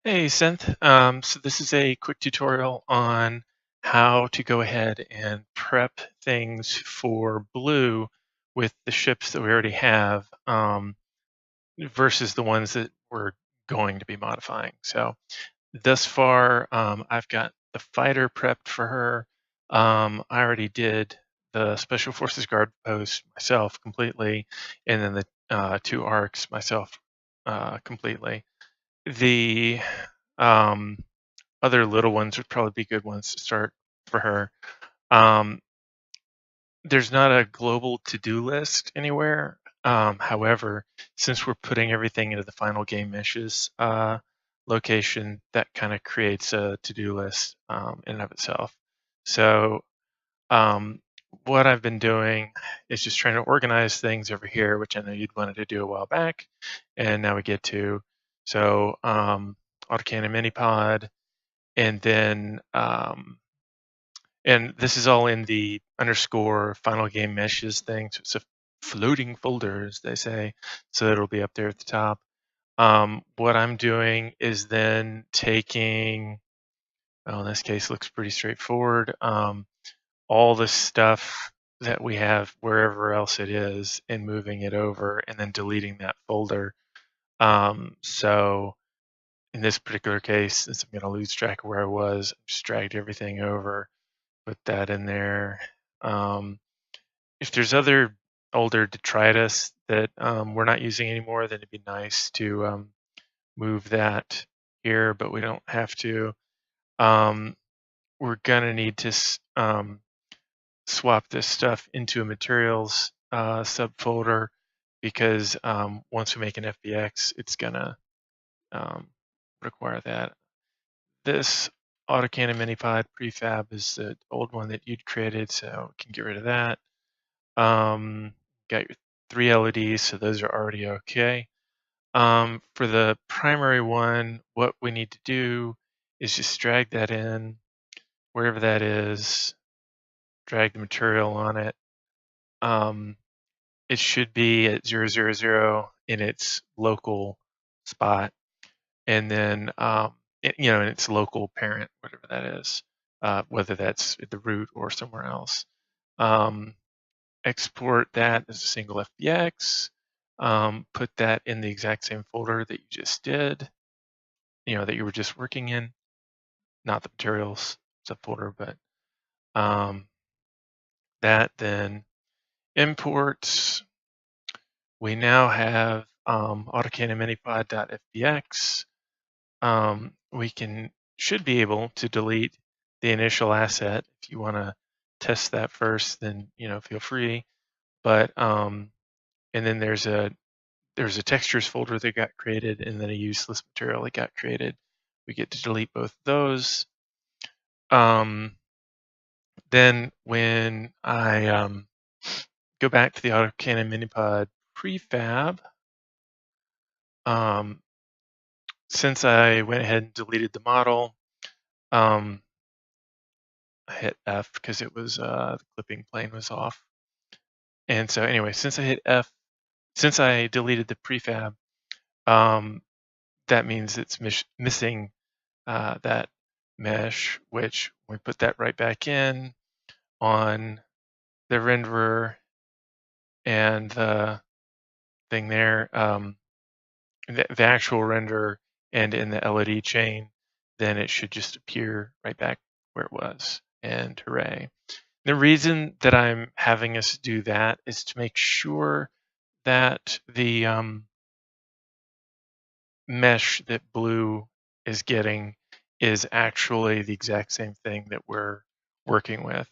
Hey, Cinth. So this is a quick tutorial on how to go ahead and prep things for blue with the ships that we already have versus the ones that we're going to be modifying. So thus far, I've got the fighter prepped for her. I already did the Special Forces Guard post myself completely, and then the two arcs myself completely. The um, other little ones would probably be good ones to start for her. Um, there's not a global to-do list anywhere. However, since we're putting everything into the final game meshes location, that kind of creates a to-do list in and of itself. So um, what I've been doing is just trying to organize things over here, which I know you'd wanted to do a while back, and now we get to. So autocannon minipod, and then and this is all in the underscore final game meshes thing. So it's a floating folder, as they say. So it'll be up there at the top. What I'm doing is then taking, well, in this case, looks pretty straightforward. All the stuff that we have wherever else it is and moving it over and then deleting that folder. So in this particular case, since I'm going to lose track of where I was, I just dragged everything over, put that in there. If there's other older detritus that we're not using anymore, then it'd be nice to move that here, but we don't have to. We're gonna need to swap this stuff into a materials subfolder because once we make an FBX, it's gonna require that. This autocannon minipod prefab is the old one that you'd created, so we can get rid of that. Got your 3 LODs, so those are already okay. For the primary one, what we need to do is just drag that in wherever that is, drag the material on it. It should be at 000 in its local spot, and then in its local parent, whatever that is, whether that's at the root or somewhere else. Export that as a single FBX, put that in the exact same folder that you just did, that you were just working in, not the materials subfolder, but that then imports. We now have autocannon minipod.fbx. We should be able to delete the initial asset. If you want to test that first, then feel free. But and then there's a textures folder that got created, and then a useless material that got created. We get to delete both of those. Then when I go back to the autocannon minipod prefab, since I went ahead and deleted the model, I hit F because it was the clipping plane was off. And so anyway, since I hit F, since I deleted the prefab, that means it's missing that mesh, which we put that right back in on the renderer and the thing there, the actual render and in the LOD chain, then it should just appear right back where it was, and hooray. The reason that I'm having us do that is to make sure that the mesh that blue is getting is actually the exact same thing that we're working with.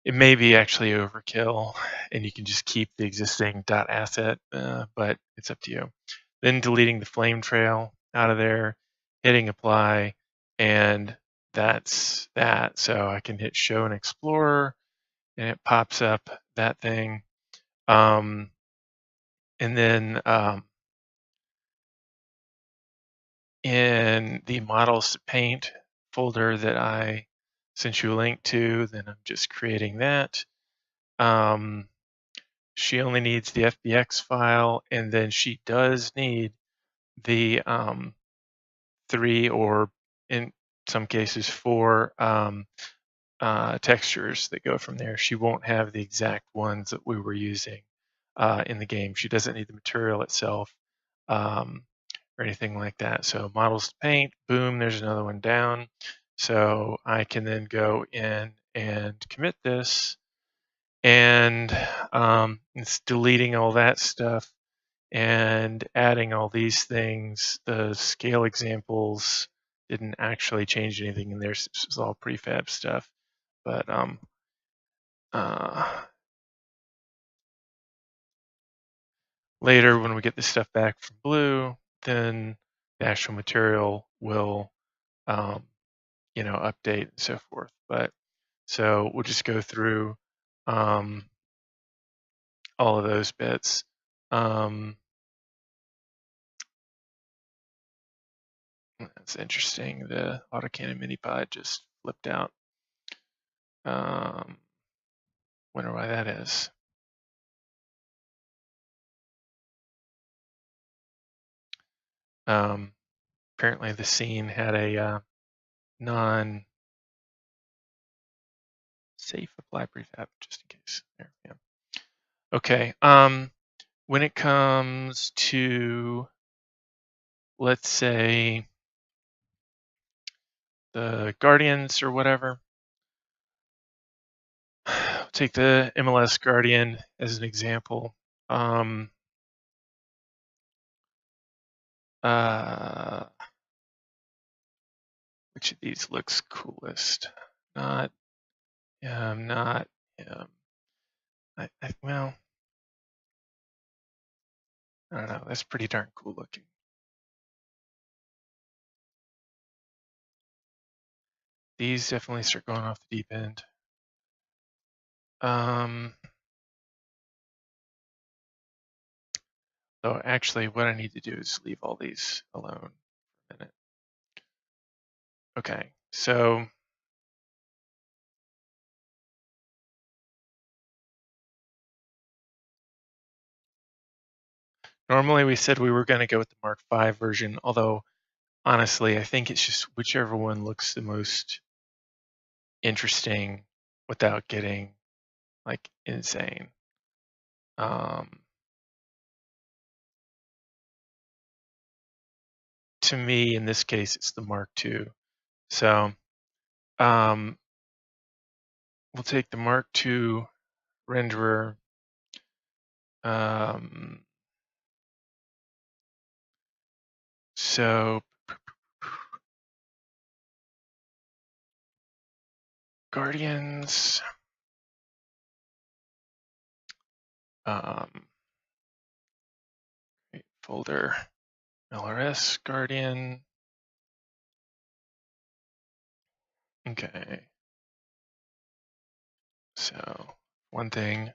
It may be actually overkill and you can just keep the existing .asset, but it's up to you. Then deleting the flame trail out of there, hitting apply, and that's that. So I can hit show and explorer and it pops up that thing. And then in the models to paint folder that I sent you a link to, then I'm just creating that. She only needs the FBX file, and then she does need the 3 or in some cases 4 textures that go from there. She won't have the exact ones that we were using in the game. She doesn't need the material itself um, or anything like that. So models to paint, boom, there's another one down. So I can then go in and commit this, and it's deleting all that stuff and adding all these things. The scale examples didn't actually change anything in there. This is all prefab stuff. But uh, later, when we get this stuff back from Blue, then the actual material will, update and so forth. But so we'll just go through all of those bits. That's interesting. The autocannon minipod just flipped out. Wonder why that is. Apparently the scene had a non-safe apply prefab, just in case. There, yeah. Okay. When it comes to, let's say, the Guardians or whatever, take the MLS Guardian as an example. Which of these looks coolest? Not him, not him. Well, I don't know. That's pretty darn cool looking. These definitely start going off the deep end. So actually what I need to do is leave all these alone for a minute. Okay, so normally we said we were going to go with the Mark V version, although honestly, I think it's just whichever one looks the most interesting without getting like insane. To me, in this case, it's the Mark II. So we'll take the Mark II renderer. So Guardians. Folder LRS Guardian. Okay. So one thing, go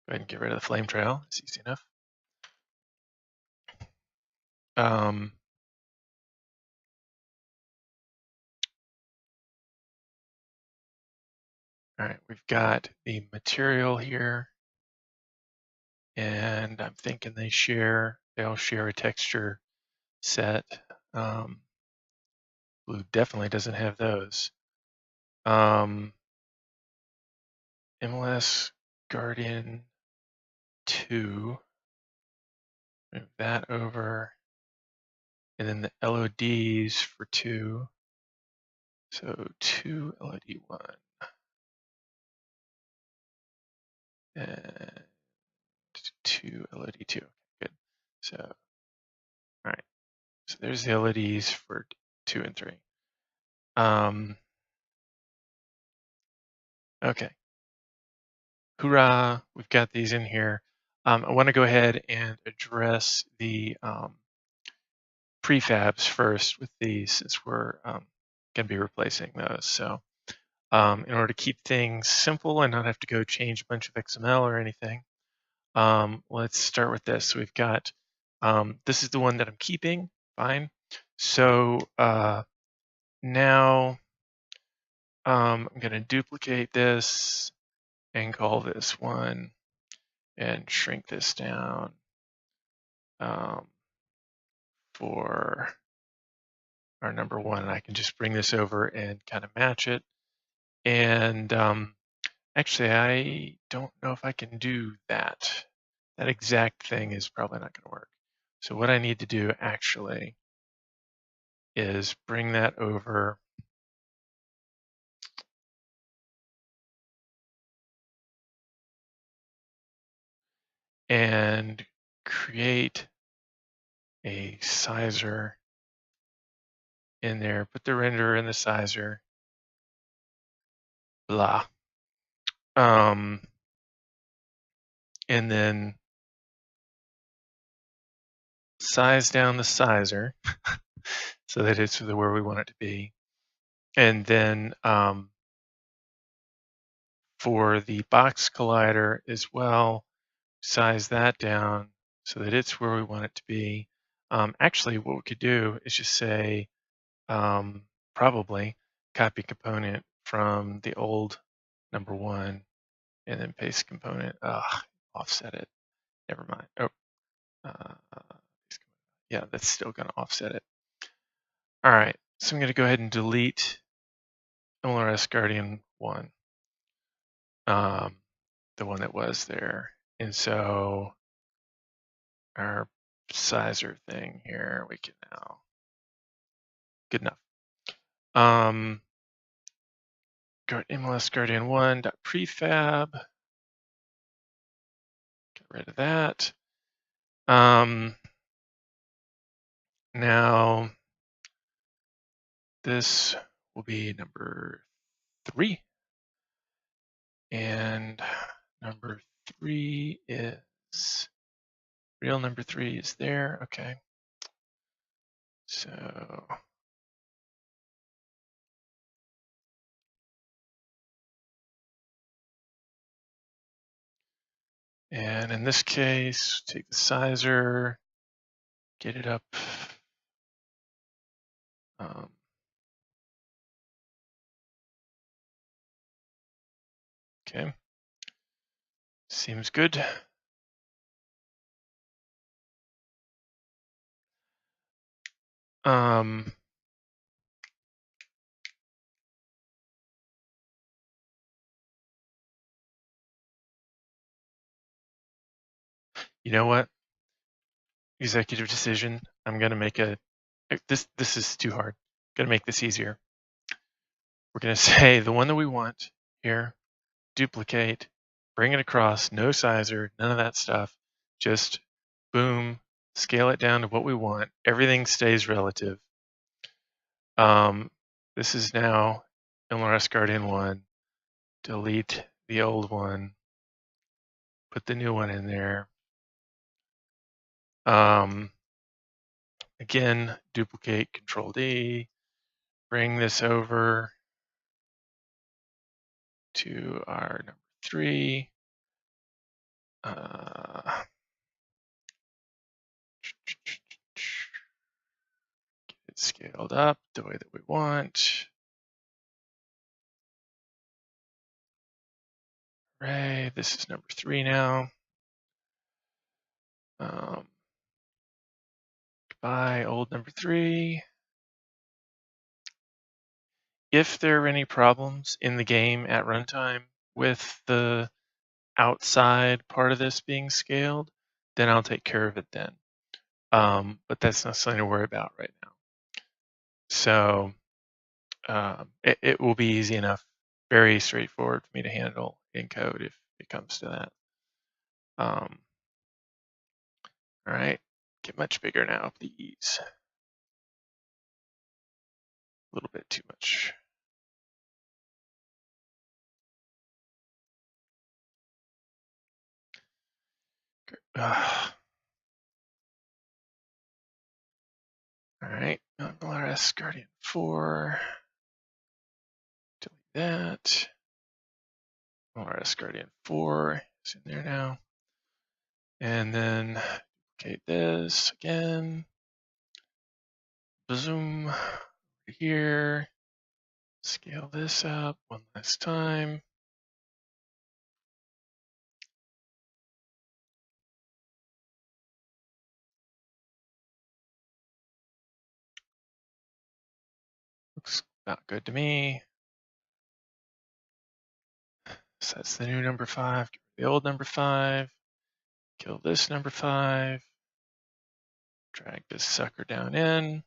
ahead and get rid of the flame trail. It's easy enough. All right, we've got the material here, and I'm thinking they all share a texture set. Blue definitely doesn't have those. MLS Guardian 2, move that over, and then the LODs for 2. So 2 LOD 1 and 2 LOD 2. Good. So, all right. So there's the LODs for 2 and 3. Okay. Hoorah! We've got these in here. I want to go ahead and address the prefabs first with these, since we're going to be replacing those. So in order to keep things simple and not have to go change a bunch of XML or anything, let's start with this. So we've got, this is the one that I'm keeping, fine. So now I'm going to duplicate this and call this one and shrink this down for our number one, and I can just bring this over and kind of match it. And actually, I don't know if I can do that. That exact thing is probably not going to work. So what I need to do actually is bring that over and create a sizer in there, put the renderer in the sizer, blah. And then size down the sizer so that it's where we want it to be. And then for the box collider as well, size that down so that it's where we want it to be. Actually, what we could do is just say probably copy component from the old number one and then paste component. Offset it. Never mind. Oh, yeah, that's still going to offset it. All right, so I'm going to go ahead and delete LRS Guardian 1, the one that was there. And so our sizer thing here, we can now, good enough. MLS Guardian 1.prefab, get rid of that. Now this will be number 3. And number 3 is, real number 3 is there, okay. So, and in this case, take the sizer, get it up. Okay, seems good. You know what? Executive decision. I'm gonna make this is too hard. Gonna make this easier. We're gonna say the one that we want here, duplicate, bring it across, no sizer, none of that stuff. Just boom, scale it down to what we want. Everything stays relative. This is now LRS Guardian 1. Delete the old one, put the new one in there. Again, duplicate, Control D, bring this over to our number 3. Get it scaled up the way that we want. Hooray, this is number 3 now. Goodbye, old number 3. If there are any problems in the game at runtime with the outside part of this being scaled, then I'll take care of it then. But that's not something to worry about right now. So it will be easy enough, very straightforward for me to handle in code if it comes to that. All right, get much bigger now, please. A little bit too much. All right, LRS Guardian 4. Delete that. LRS Guardian 4 is in there now. And then duplicate this again. Zoom here. Scale this up one last time. Not good to me. So that's the new number 5. Get rid of the old number 5. Kill this number 5. Drag this sucker down in.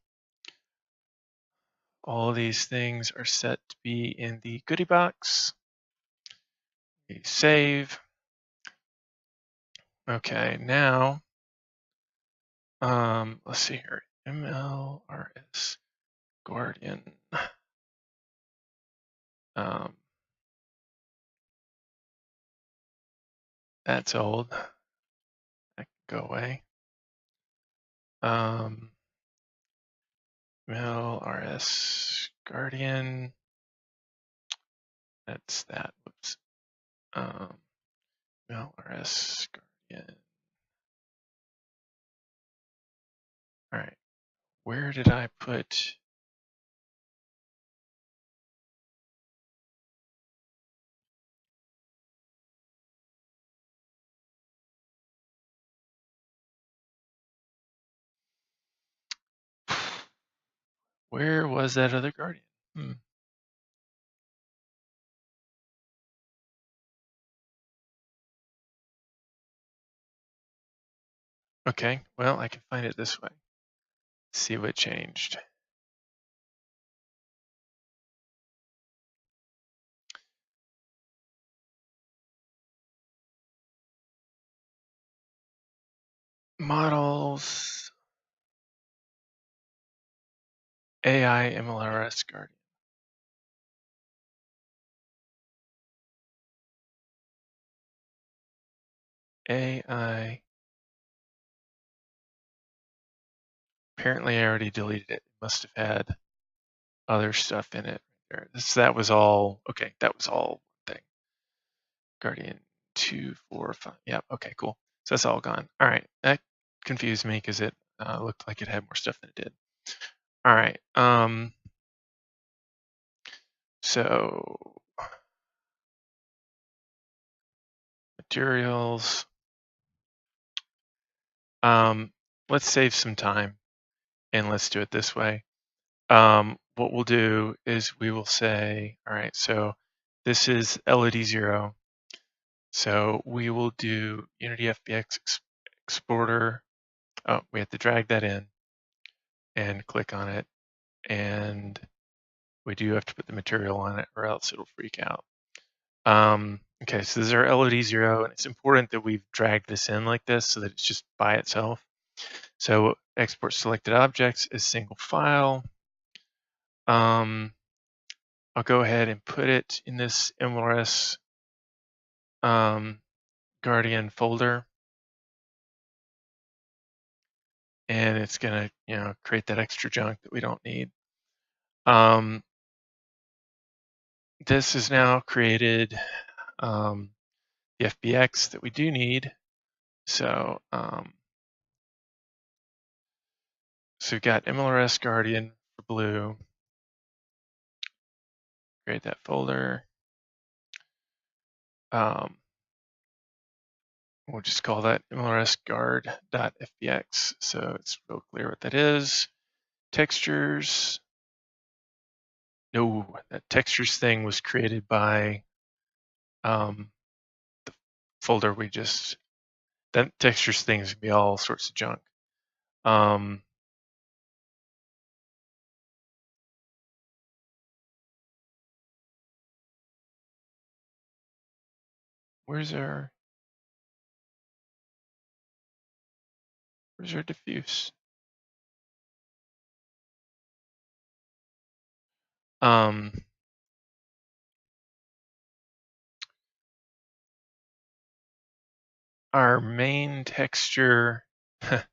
All of these things are set to be in the goodie box. We save. Okay, now, let's see here. MLRS Guardian. That's old. That can go away. MLRS Guardian. That's that. Whoops. MLRS Guardian. All right. Where did I put? Where was that other Guardian? Okay, well, I can find it this way. See what changed. Models, AI MLRS Guardian. AI. Apparently I already deleted it. Must have had other stuff in it. That was all, okay, that was all one thing. Guardian 2, 4, 5. Yep, okay, cool. So that's all gone. All right, that confused me because it looked like it had more stuff than it did. All right, so materials. Let's save some time and let's do it this way. What we'll do is we will say, all right, so this is LOD 0. So we will do Unity FBX exporter. Oh, we have to drag that in and click on it. And we do have to put the material on it or else it'll freak out. Okay, so this is our LOD 0, and it's important that we've dragged this in like this so that it's just by itself. So export selected objects as single file. I'll go ahead and put it in this MLRS Guardian folder. And it's gonna, create that extra junk that we don't need. This has now created the FBX that we do need. So, so we've got MLRS Guardian for blue. Create that folder. We'll just call that MLRS guard.fbx. So it's real clear what that is. Textures. No, that textures thing was created by the folder we just, that textures thing is gonna be all sorts of junk. Where's our diffuse? Our main texture that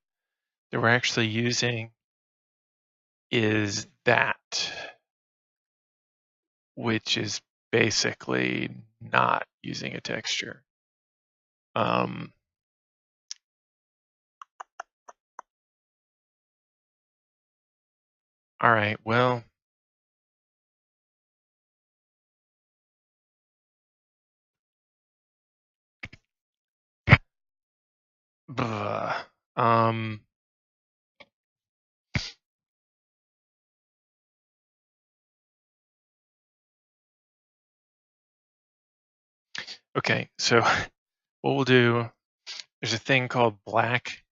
we're actually using is that, which is basically not using a texture. All right, well, Okay, so what we'll do, there's a thing called black.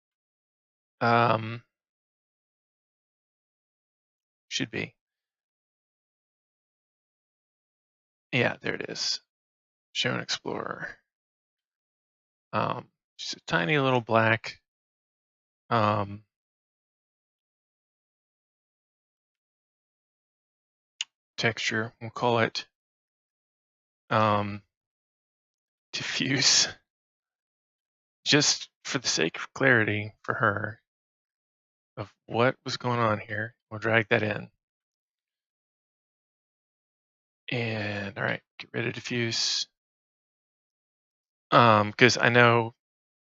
Should be. Yeah, there it is. Show and Explorer. Just a tiny little black texture. We'll call it diffuse. Just for the sake of clarity for her of what was going on here, we'll drag that in. And all right, get rid of diffuse. Because I know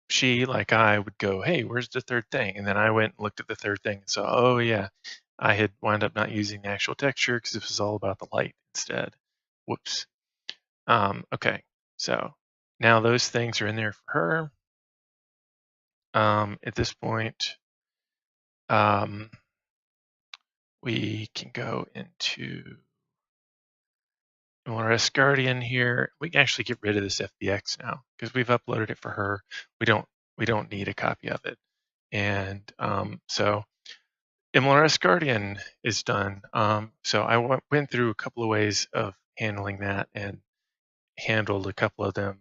she, like I, would go, hey, where's the third thing? And then I went and looked at the third thing and saw, oh yeah, I had wound up not using the actual texture because it was all about the light instead. Whoops. Okay, so now those things are in there for her. At this point, we can go into RS Guardian here. We can actually get rid of this FBX now because we've uploaded it for her. We don't need a copy of it. And so MLRS Guardian is done. So I went through a couple of ways of handling that and handled a couple of them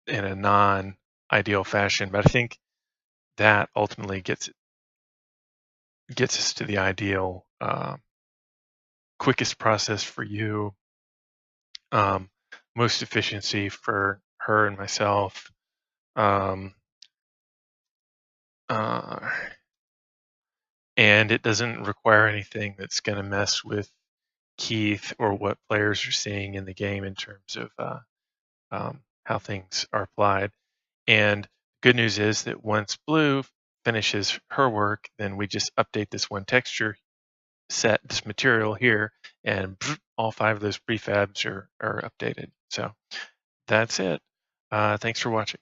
in a non-ideal fashion, but I think that ultimately gets us to the ideal, quickest process for you, most efficiency for her and myself. And it doesn't require anything that's going to mess with Keith or what players are seeing in the game in terms of how things are applied. And good news is that once Blue finishes her work, then we just update this one texture set, this material here, and all 5 of those prefabs are updated. So that's it. Thanks for watching.